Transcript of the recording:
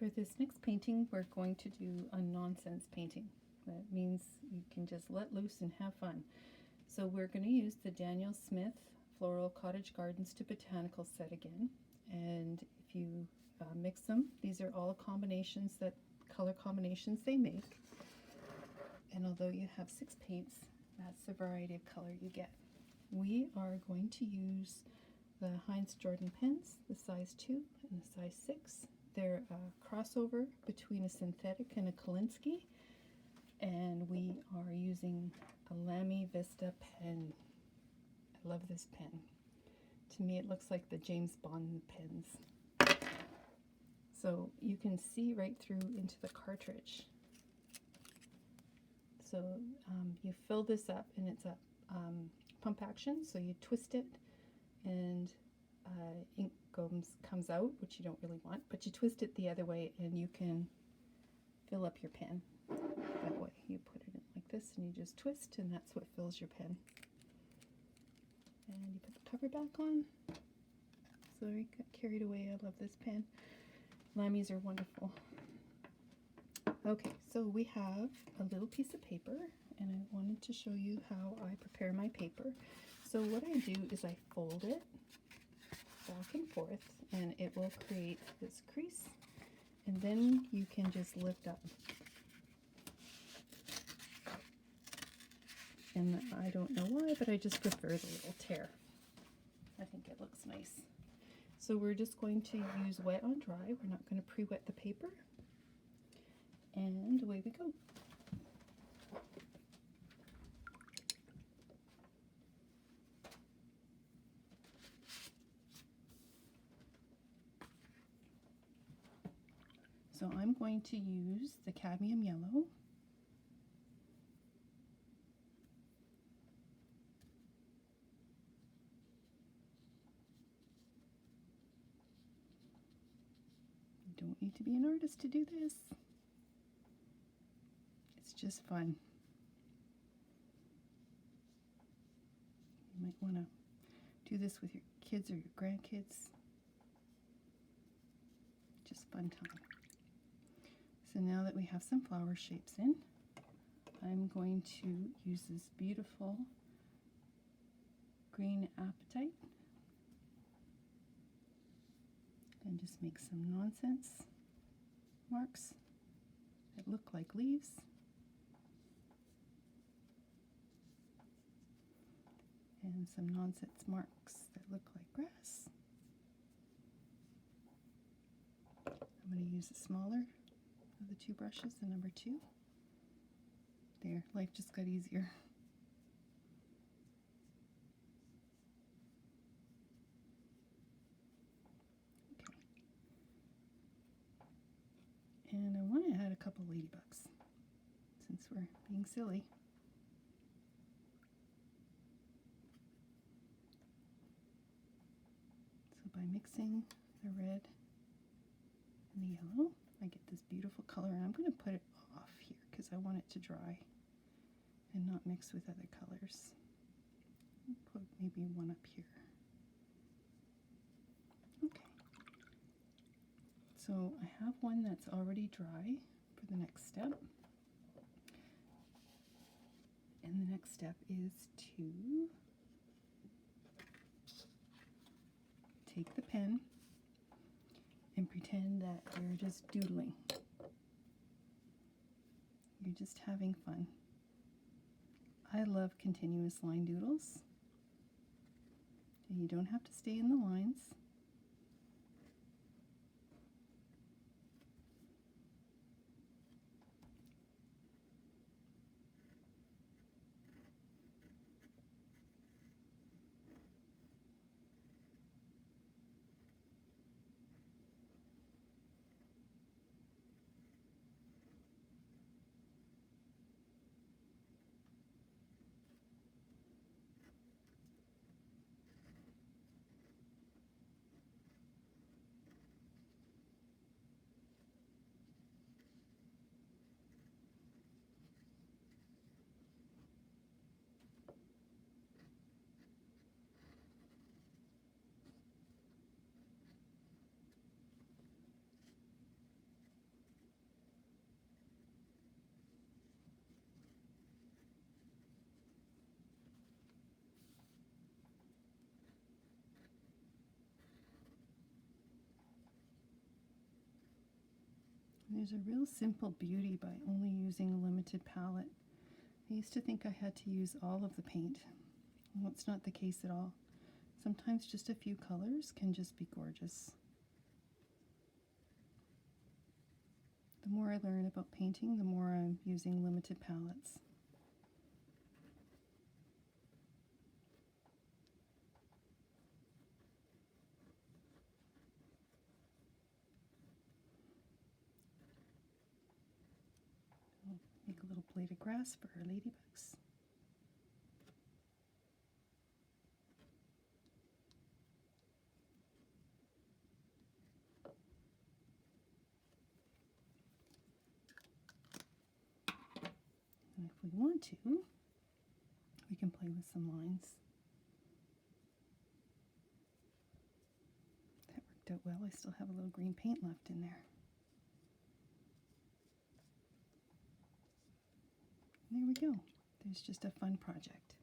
For this next painting, we're going to do a nonsense painting. That means you can just let loose and have fun. So we're going to use the Daniel Smith Floral Cottage Gardens to Botanical set again. And if you mix them, these are all combinations, that color combinations they make. And although you have 6 paints, that's the variety of color you get. We are going to use the Heinz Jordan pens, the size 2 and the size 6. They're a crossover between a synthetic and a Kolinsky. And we are using a Lamy Vista pen. I love this pen. To me it looks like the James Bond pens. So you can see right through into the cartridge. So you fill this up, and it's a pump action, so you twist it and ink comes out, which you don't really want, but you twist it the other way and you can fill up your pen that way. You put it in like this and you just twist, and that's what fills your pen. And you put the cover back on. Sorry, got carried away. I love this pen. Lamys are wonderful. Okay, so we have a little piece of paper, and I wanted to show you how I prepare my paper. So what I do is I fold it back and forth, and it will create this crease, and then you can just lift up. And I don't know why, but I just prefer the little tear. I think it looks nice. So we're just going to use wet on dry. We're not going to pre-wet the paper. And away we go. So I'm going to use the cadmium yellow. You don't need to be an artist to do this. It's just fun. You might want to do this with your kids or your grandkids. Just fun time. So now that we have some flower shapes in, I'm going to use this beautiful green apatite and just make some nonsense marks that look like leaves. And some nonsense marks that look like grass. I'm going to use the smaller of the 2 brushes, the number 2. There, life just got easier. Okay. And I want to add a couple ladybugs, since we're being silly. So by mixing the red and the yellow, I get this beautiful color, and I'm going to put it off here because I want it to dry and not mix with other colors. I'll put maybe one up here. Okay. So I have one that's already dry for the next step. And the next step is to take the pen and pretend that you're just doodling. You're just having fun. I love continuous line doodles. And you don't have to stay in the lines. There's a real simple beauty by only using a limited palette. I used to think I had to use all of the paint. Well, it's not the case at all. Sometimes just a few colors can just be gorgeous. The more I learn about painting, the more I'm using limited palettes. I'll make a little blade of grass for our ladybugs. And if we want to, we can play with some lines. That worked out well. I still have a little green paint left in there. And there we go. There's just a fun project.